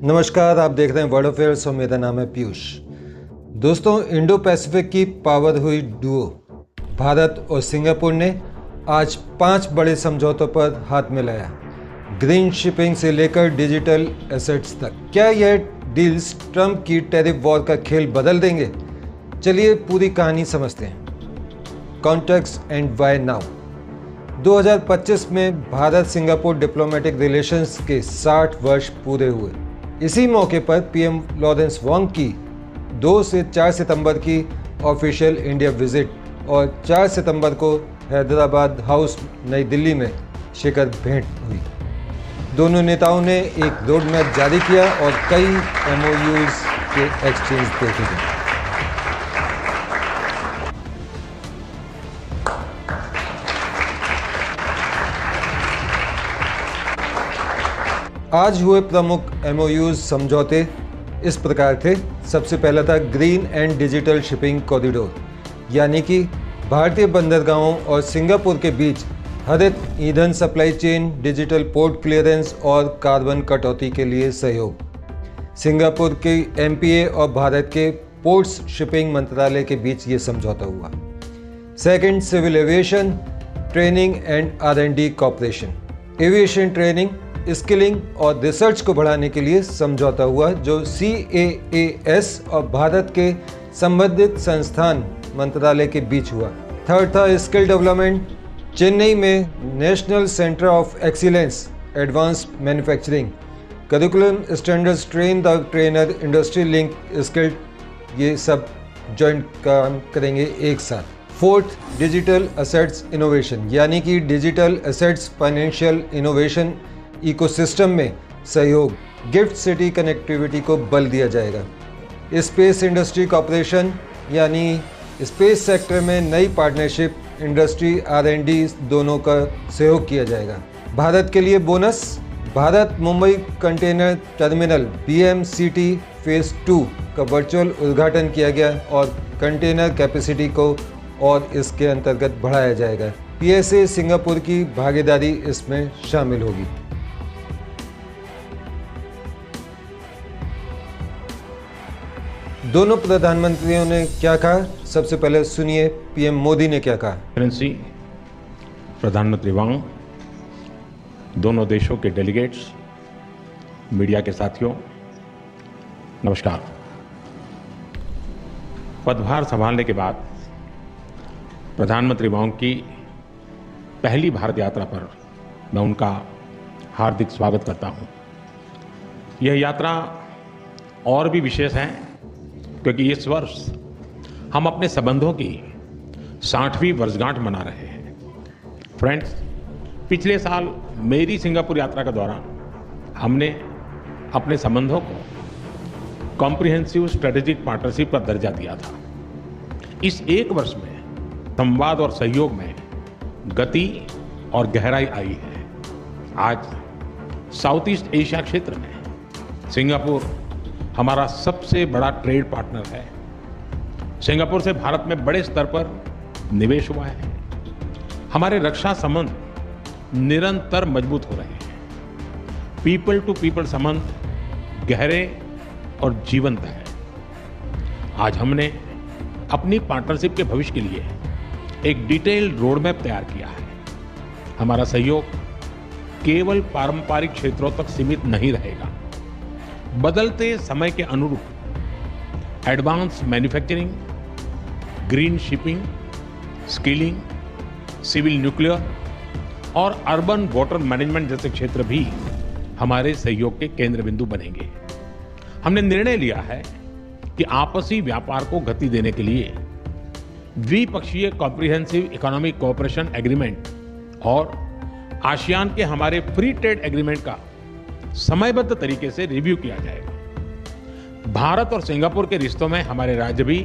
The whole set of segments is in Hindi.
नमस्कार, आप देख रहे हैं वर्ल्ड अफेयर्स और मेरा नाम है पीयूष। दोस्तों, इंडो पैसिफिक की पावर हुई डुओ भारत और सिंगापुर ने आज 5 बड़े समझौतों पर हाथ मिलाया, ग्रीन शिपिंग से लेकर डिजिटल एसेट्स तक। क्या यह डील्स ट्रंप की टैरिफ वॉर का खेल बदल देंगे? चलिए पूरी कहानी समझते हैं। Context and why now. 2025 में भारत सिंगापुर डिप्लोमेटिक रिलेशंस के 60 वर्ष पूरे हुए। इसी मौके पर पीएम लॉरेंस वोंग की 2 से 4 सितंबर की ऑफिशियल इंडिया विजिट और 4 सितंबर को हैदराबाद हाउस नई दिल्ली में शिखर भेंट हुई। दोनों नेताओं ने एक रोड मैप जारी किया और कई MOUs के एक्सचेंज देखे गए। आज हुए प्रमुख MOUs समझौते इस प्रकार थे। सबसे पहला था green and digital shipping corridor, यानी कि भारतीय बंदरगाहों और सिंगापुर के बीच हरित ईंधन supply chain, digital port clearance और कार्बन कटौती के लिए सहयोग। सिंगापुर के MPA और भारत के पोर्ट्स शिपिंग मंत्रालय के बीच ये समझौता हुआ। Second, civil aviation training and R&D corporation. Aviation training, skilling और रिसर्च को बढ़ाने के लिए समझौता हुआ, जो CAAS और भारत के संबंधित संस्थान मंत्रालय के बीच हुआ। थर्ड था स्किल डेवलपमेंट। चेन्नई में national centre of excellence advanced manufacturing curriculum standards train the trainer industry link skill, ये सब जॉइंट काम करेंगे एक साथ। फोर्थ, डिजिटल एसेट्स इनोवेशन, यानी कि digital assets financial innovation ecosystem में सहयोग। गिफ्ट सिटी कनेक्टिविटी को बल दिया जाएगा। स्पेस इंडस्ट्री कॉर्पोरेशन, यानी स्पेस सेक्टर में नई पार्टनरशिप, इंडस्ट्री R&D दोनों का सहयोग किया जाएगा। भारत के लिए bonus, Bharat Mumbai container terminal BMCT phase 2 का वर्चुअल उद्घाटन किया गया और कंटेनर कैपेसिटी को और इसके अंतर्गत बढ़ाया जाएगा। PSA सिंगापुर की भागीदारी इसमें शामिल होगी। दोनों प्रधानमंत्रियों ने क्या कहा, सबसे पहले सुनिए PM मोदी ने क्या कहा। प्रधानमंत्री वांग, दोनों देशों के डेलीगेट्स, मीडिया के साथियों, नमस्कार। पदभार संभालने के बाद प्रधानमंत्री वांग की पहली भारत यात्रा पर मैं उनका हार्दिक स्वागत करता हूं। यह यात्रा और भी विशेष है क्योंकि इस वर्ष हम अपने संबंधों की 60वीं वर्षगांठ मना रहे हैं। फ्रेंड्स, पिछले साल मेरी सिंगापुर यात्रा के दौरान हमने अपने संबंधों को कॉम्प्रिहेंसिव स्ट्रेटेजिक पार्टनरशिप का दर्जा दिया था। इस एक वर्ष में संवाद और सहयोग में गति और गहराई आई है। आज साउथ ईस्ट एशिया क्षेत्र में सिंगापुर हमारा सबसे बड़ा ट्रेड पार्टनर है। सिंगापुर से भारत में बड़े स्तर पर निवेश हुआ है। हमारे रक्षा संबंध निरंतर मजबूत हो रहे हैं। पीपल टू पीपल संबंध गहरे और जीवंत है। आज हमने अपनी पार्टनरशिप के भविष्य के लिए एक डिटेल्ड रोड मैप तैयार किया है। हमारा सहयोग केवल पारंपरिक क्षेत्रों तक सीमित नहीं रहेगा। बदलते समय के अनुरूप advance manufacturing, green shipping, skilling, civil nuclear और अर्बन वाटर मैनेजमेंट जैसे क्षेत्र भी हमारे सहयोग के केंद्र बिंदु बनेंगे। हमने निर्णय लिया है कि आपसी व्यापार को गति देने के लिए द्विपक्षीय कॉम्प्रिहेंसिव इकोनॉमिक कोऑपरेशन एग्रीमेंट और आसियान के हमारे फ्री ट्रेड एग्रीमेंट का समयबद्ध तरीके से रिव्यू किया जाएगा। भारत और सिंगापुर के रिश्तों में हमारे राज्य भी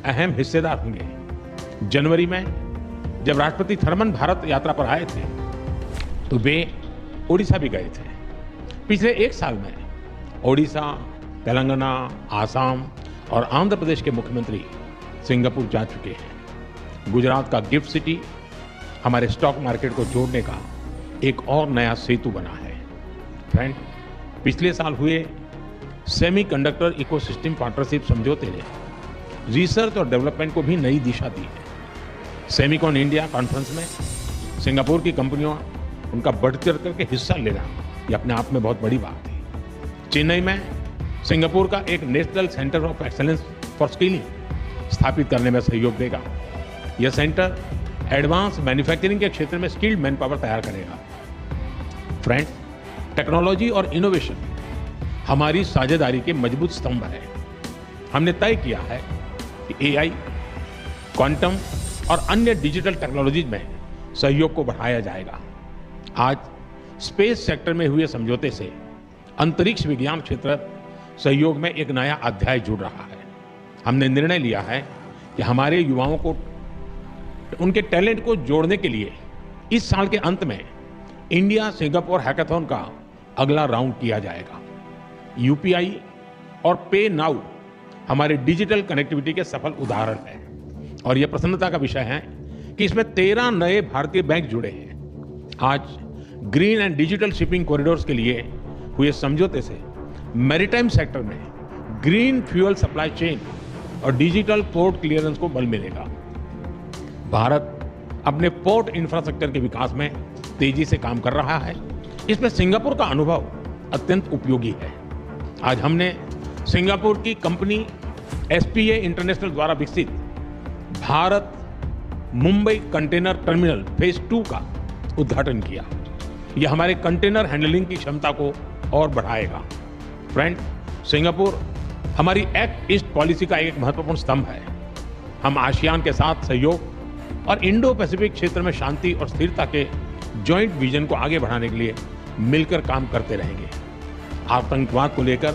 अहम हिस्सेदार होंगे। जनवरी में जब राष्ट्रपति थर्मन भारत यात्रा पर आए थे तो वे ओडिशा भी गए थे। पिछले एक साल में ओडिशा, तेलंगाना, आसाम और आंध्र प्रदेश के मुख्यमंत्री सिंगापुर जा चुके हैं। गुजरात का गिफ्ट सिटी हमारे स्टॉक मार्केट को जोड़ने का एक और नया सेतु बना है। फ्रेंड, पिछले साल हुए सेमीकंडक्टर इकोसिस्टम पार्टनरशिप समझौते ने रिसर्च और डेवलपमेंट को भी नई दिशा दी है। सेमिकॉन इंडिया कॉन्फ्रेंस में सिंगापुर की कंपनियों उनका बढ़ चढ़ करके हिस्सा लेना ये अपने आप में बहुत बड़ी बात है। चेन्नई में सिंगापुर का एक national centre of excellence for skilling स्थापित करने में सहयोग देगा। यह सेंटर एडवांस मैन्युफैक्चरिंग के क्षेत्र में स्किल्ड मैन पावर तैयार करेगा। फ्रेंड्स, टेक्नोलॉजी और इनोवेशन हमारी साझेदारी के मजबूत स्तंभ है। हमने तय किया है कि एआई, क्वांटम और अन्य डिजिटल टेक्नोलॉजीज में सहयोग को बढ़ाया जाएगा। आज स्पेस सेक्टर में हुए समझौते से अंतरिक्ष विज्ञान क्षेत्र सहयोग में एक नया अध्याय जुड़ रहा है। हमने निर्णय लिया है कि हमारे युवाओं को उनके टैलेंट को जोड़ने के लिए इस साल के अंत में इंडिया सिंगापुर हैकाथॉन का अगला राउंड किया जाएगा। यूपीआई और पे नाउ हमारे डिजिटल कनेक्टिविटी के सफल उदाहरण हैं और यह प्रसन्नता का विषय है कि इसमें 13 नए भारतीय बैंक जुड़े हैं। आज green and digital shipping corridors के लिए हुए समझौते से मैरीटाइम सेक्टर में ग्रीन फ्यूल सप्लाई चेन और डिजिटल पोर्ट क्लियरेंस को बल मिलेगा। भारत अपने पोर्ट इंफ्रास्ट्रक्चर के विकास में तेजी से काम कर रहा है। इसमें सिंगापुर का अनुभव अत्यंत उपयोगी है। आज हमने सिंगापुर की कंपनी एसपीए इंटरनेशनल द्वारा विकसित Bharat Mumbai container terminal phase 2 का उद्घाटन किया। यह हमारे कंटेनर हैंडलिंग की क्षमता को और बढ़ाएगा। फ्रेंड, सिंगापुर हमारी एक्ट ईस्ट पॉलिसी का एक महत्वपूर्ण स्तंभ है। हम आसियान के साथ सहयोग और इंडो पैसिफिक क्षेत्र में शांति और स्थिरता के जॉइंट विजन को आगे बढ़ाने के लिए मिलकर काम करते रहेंगे। आतंकवाद को लेकर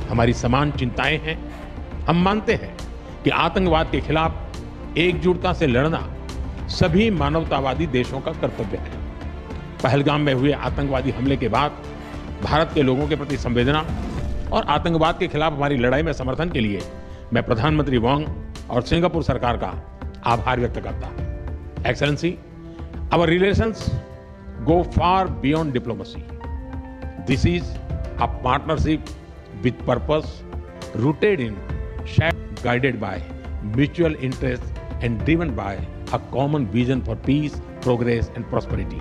हमारी समान चिंताएं हैं। हम मानते हैं कि आतंकवाद के खिलाफ एकजुटता से लड़ना सभी मानवतावादी देशों का कर्तव्य है। पहलगाम में हुए आतंकवादी हमले के बाद भारत के लोगों के प्रति संवेदना और आतंकवाद के खिलाफ हमारी लड़ाई में समर्थन के लिए मैं प्रधानमंत्री वोंग और सिंगापुर सरकार का आभार व्यक्त करता हूं। Excellency, our relations go far beyond diplomacy. This is a partnership with purpose, rooted in shared, guided by mutual interest and driven by a common vision for peace, progress and prosperity.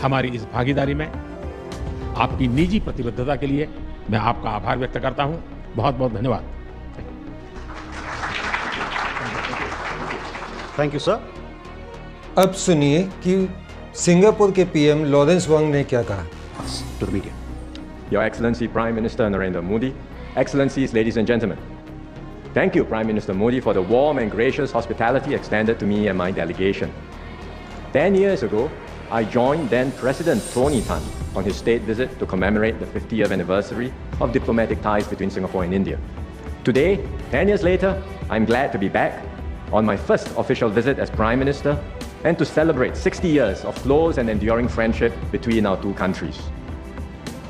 हमारी इस भागीदारी में आपकी निजी प्रतिबद्धता के लिए मैं आपका आभार व्यक्त करता हूं। बहुत बहुत धन्यवाद। Thank you sir. अब सुनिए कि सिंगापुर के पीएम लॉरेंस वोंग ने क्या कहा। To the media. Your Excellency Prime Minister Narendra Modi, Excellencies, ladies and gentlemen. Thank you, Prime Minister Modi, for the warm and gracious hospitality extended to me and my delegation. 10 years ago, I joined then President Tony Tan on his state visit to commemorate the 50th anniversary of diplomatic ties between Singapore and India. Today, 10 years later, I'm glad to be back on my first official visit as Prime Minister and to celebrate 60 years of close and enduring friendship between our two countries.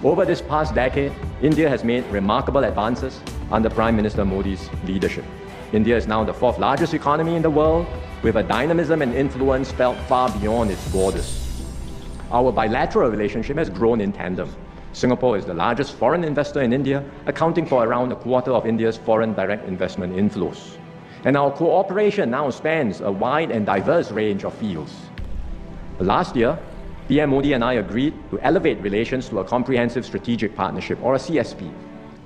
Over this past decade, India has made remarkable advances under Prime Minister Modi's leadership. India is now the 4th largest economy in the world, with a dynamism and influence felt far beyond its borders. Our bilateral relationship has grown in tandem. Singapore is the largest foreign investor in India, accounting for around a quarter of India's foreign direct investment inflows. And our cooperation now spans a wide and diverse range of fields. Last year, PM Modi and I agreed to elevate relations to a comprehensive strategic partnership, or a CSP.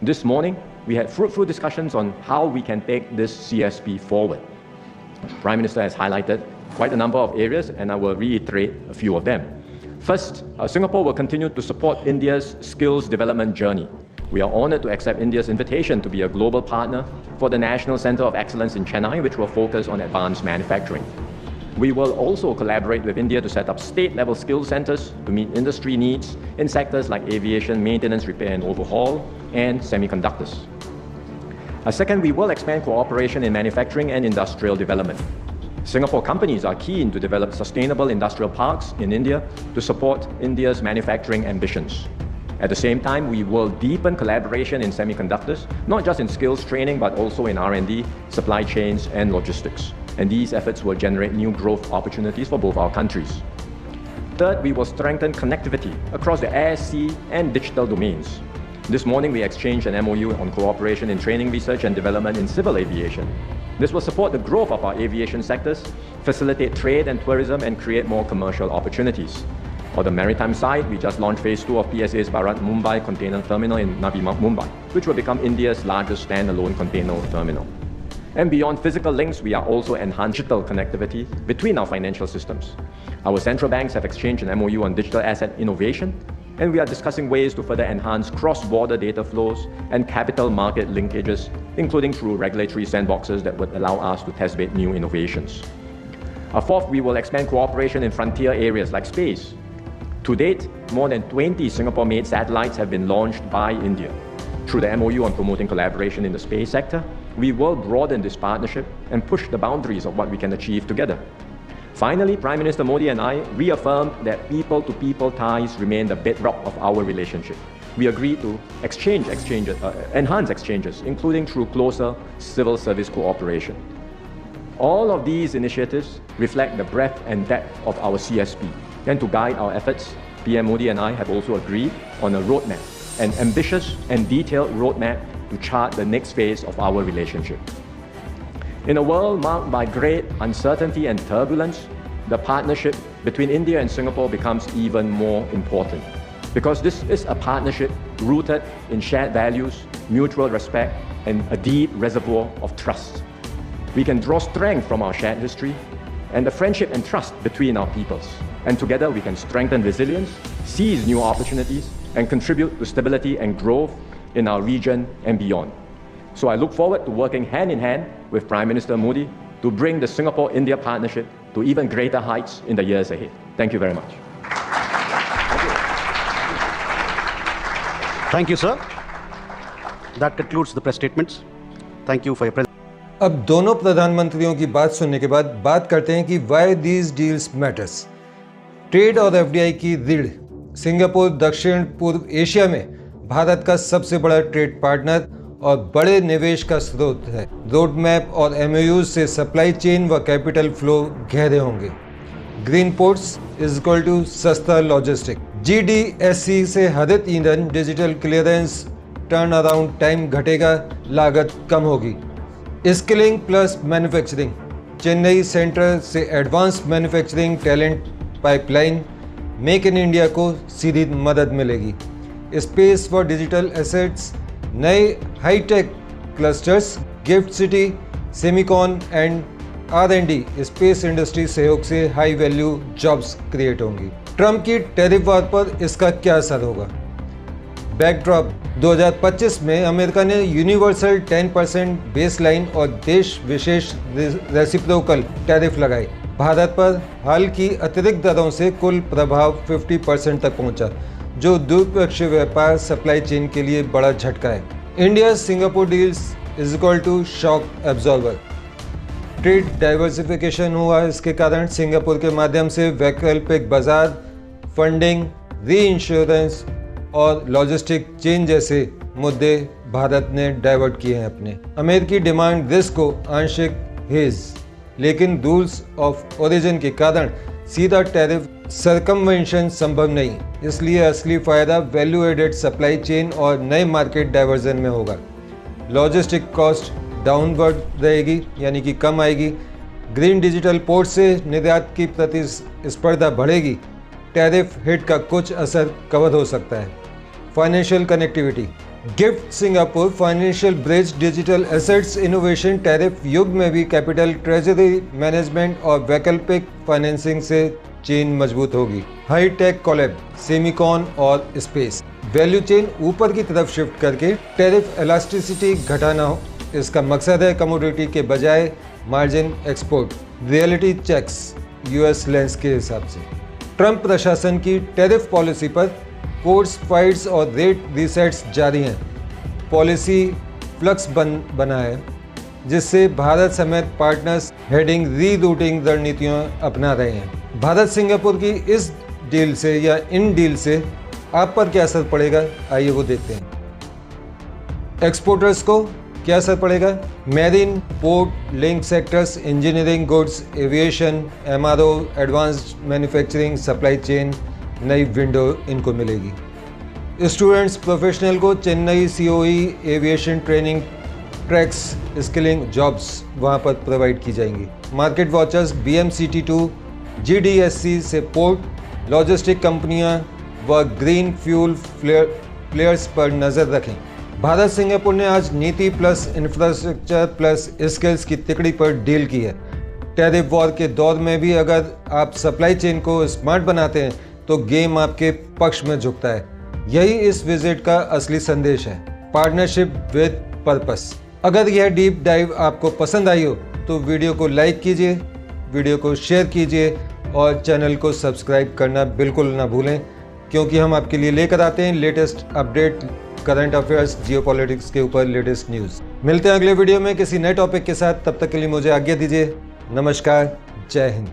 This morning, we had fruitful discussions on how we can take this CSP forward. Prime Minister has highlighted quite a number of areas, and I will reiterate a few of them. First, Singapore will continue to support India's skills development journey. We are honored to accept India's invitation to be a global partner for the National Center of Excellence in Chennai, which will focus on advanced manufacturing. We will also collaborate with India to set up state-level skills centers to meet industry needs in sectors like aviation, maintenance, repair and overhaul, and semiconductors. Second, we will expand cooperation in manufacturing and industrial development. Singapore companies are keen to develop sustainable industrial parks in India to support India's manufacturing ambitions. At the same time, we will deepen collaboration in semiconductors, not just in skills training, but also in R&D, supply chains, and logistics. And these efforts will generate new growth opportunities for both our countries. Third, we will strengthen connectivity across the air, sea, and digital domains. This morning, we exchanged an MOU on cooperation in training, research, and development in civil aviation. This will support the growth of our aviation sectors, facilitate trade and tourism, and create more commercial opportunities. On the maritime side, we just launched Phase 2 of PSA's Bharat Mumbai Container Terminal in Navi Mumbai, which will become India's largest standalone container terminal. And beyond physical links, we are also enhancing digital connectivity between our financial systems. Our central banks have exchanged an MOU on digital asset innovation, and we are discussing ways to further enhance cross-border data flows and capital market linkages, including through regulatory sandboxes that would allow us to test bed new innovations. Fourth, we will expand cooperation in frontier areas like space. To date, more than 20 Singapore-made satellites have been launched by India. Through the MOU on promoting collaboration in the space sector, we will broaden this partnership and push the boundaries of what we can achieve together. Finally, Prime Minister Modi and I reaffirmed that people-to-people ties remain the bedrock of our relationship. We agreed to enhance exchanges, including through closer civil service cooperation. All of these initiatives reflect the breadth and depth of our CSP. And to guide our efforts, PM Modi and I have also agreed on a roadmap, an ambitious and detailed roadmap to chart the next phase of our relationship. In a world marked by great uncertainty and turbulence, the partnership between India and Singapore becomes even more important, because this is a partnership rooted in shared values, mutual respect, and a deep reservoir of trust. We can draw strength from our shared history and the friendship and trust between our peoples. And together we can strengthen resilience, seize new opportunities, and contribute to stability and growth in our region and beyond. So I look forward to working hand in hand with Prime Minister Modi to bring the Singapore-India partnership to even greater heights in the years ahead. Thank you very much. Thank you, sir. That concludes the press statements. Thank you for your presence. अब दोनों प्रधानमंत्रियों की बात सुनने के बाद बात करते हैं कि why these deals matters. Trade और एफडीआई की रीढ़ सिंगापुर दक्षिण पूर्व एशिया में भारत का सबसे बड़ा ट्रेड पार्टनर और बड़े निवेश का स्रोत है। रोड मैप और एमओयूज से सप्लाई चेन व कैपिटल फ्लो गहरे होंगे। Green ports is equal to सस्ता लॉजिस्टिक। GDSC से हरित ईंधन, digital clearance, turn around time घटेगा, लागत कम होगी। Skilling plus manufacturing, Chennai centre से advance manufacturing talent pipeline, make in India को सीधी मदद मिलेगी। स्पेस फॉर डिजिटल एसेट्स, नए high tech clusters, GIFT City, Semicon and R&D space industry सहयोग से हाई वैल्यू जॉब्स क्रिएट होंगी। ट्रंप की टैरिफ वार पर इसका क्या असर होगा? बैकड्रॉप 2025 में अमेरिका ने यूनिवर्सल 10% बेसलाइन और देश विशेष रेसिप्रोकल टैरिफ लगाए। भारत पर हाल की अतिरिक्त दरों से कुल प्रभाव 50% तक पहुंचा, जो द्विपक्षीय व्यापार सप्लाई चेन के लिए बड़ा झटका है। India Singapore deals is equal to shock absorber. Trade diversification हुआ, इसके कारण सिंगापुर के माध्यम से वैकल्पिक बाजार, फंडिंग, री इंश्योरेंस और लॉजिस्टिक चेन जैसे मुद्दे भारत ने डाइवर्ट किए हैं अपने। अमेरिकी डिमांड रिस्क को आंशिक हेज, लेकिन रूल्स ऑफ ओरिजिन के कारण सीधा टैरिफ सरकमवेंशन संभव नहीं, इसलिए असली फायदा वैल्यू एडेड सप्लाई चेन और नए मार्केट डाइवर्जन में होगा। लॉजिस्टिक कॉस्ट डाउनवर्ड रहेगी, यानी कि कम आएगी। ग्रीन डिजिटल पोर्ट से निर्यात की प्रतिस्पर्धा बढ़ेगी। टैरिफ हिट का कुछ असर कवर हो सकता है। Financial connectivity, gift Singapore financial bridge, digital assets innovation tariff युग में भी कैपिटल, ट्रेजरी मैनेजमेंट और वैकल्पिक फाइनेंसिंग से चेन मजबूत होगी। हाई टेक कोलैब, सेमिकॉन और स्पेस, वैल्यू चेन ऊपर की तरफ शिफ्ट करके टैरिफ एलास्टिसिटी घटाना हो, इसका मकसद है कमोडिटी के बजाय margin export. Reality checks US lens के हिसाब से। ट्रंप प्रशासन की टैरिफ पॉलिसी पर कोर्ट्स फाइट्स और रेट रीसेट्स जारी हैं। पॉलिसी फ्लक्स बना है, जिससे भारत समेत पार्टनर्स हेडिंग रीरूटिंग रणनीतियां अपना रहे हैं। भारत सिंगापुर की इस डील से या इन डील से आप पर क्या असर पड़ेगा, आइए वो देखते हैं। एक्सपोर्टर्स को क्या असर पड़ेगा? Marine, port, link sectors, engineering goods, aviation, MRO, advanced manufacturing, supply chain, नई विंडो इनको मिलेगी। स्टूडेंट्स प्रोफेशनल को Chennai COE aviation training tracks skilling jobs वहां पर प्रोवाइड की जाएंगी। मार्केट वॉचर्स BMCT2 GDSC से पोर्ट लॉजिस्टिक कंपनियां व ग्रीन फ्यूल प्लेयर्स पर नज़र रखें। भारत सिंगापुर ने आज नीति प्लस इंफ्रास्ट्रक्चर प्लस स्किल्स की तिकड़ी पर डील की है। टैरिफ वॉर के दौर में भी अगर आप सप्लाई चेन को स्मार्ट बनाते हैं तो गेम आपके पक्ष में झुकता है। यही इस विजिट का असली संदेश है, पार्टनरशिप विद पर्पस। अगर यह डीप डाइव आपको पसंद आई हो तो वीडियो को लाइक कीजिए, वीडियो को शेयर कीजिए और चैनल को सब्सक्राइब करना बिल्कुल ना भूलें, क्योंकि हम आपके लिए लेकर आते हैं latest update, current affairs, geopolitics के ऊपर लेटेस्ट न्यूज़। मिलते हैं अगले वीडियो में किसी नए टॉपिक के साथ। तब तक के लिए मुझे आज्ञा दीजिए। नमस्कार, जय हिंद।